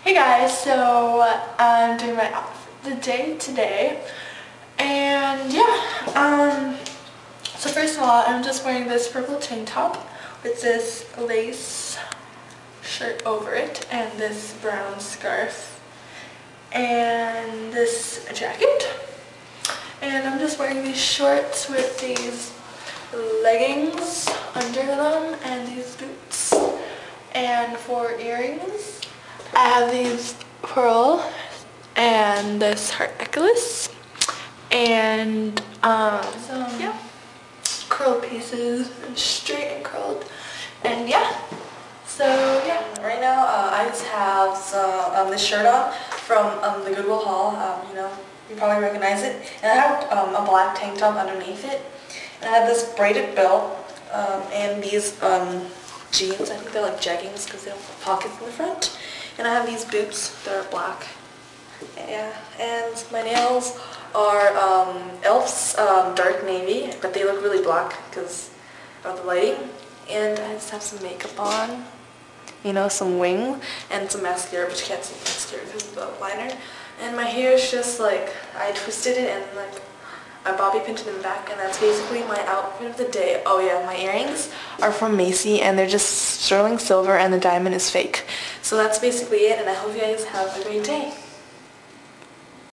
Hey guys, so I'm doing my outfit of the day today, and yeah, so first of all, I'm just wearing this purple tank top with this lace shirt over it, and this brown scarf, and this jacket, and I'm just wearing these shorts with these leggings under them, and these boots, and for earrings, I have these pearl and this heart necklace and some curl pieces, and straight and curled, and yeah. So yeah. Right now I just have some, this shirt on from the Goodwill haul. You probably recognize it. And I have a black tank top underneath it. And I have this braided belt and these jeans. I think they're like jeggings because they don't have pockets in the front. And I have these boots that are black. Yeah, and my nails are Elf's dark navy, but they look really black because of the lighting. And I just have some makeup on, some wing and some mascara, but you can't see mascara because of the liner. And my hair is just like, I twisted it and like I bobby pinned it in the back, and that's basically my outfit of the day. Oh yeah, my earrings are from Macy and they're just sterling silver and the diamond is fake. So that's basically it, and I hope you guys have a great day.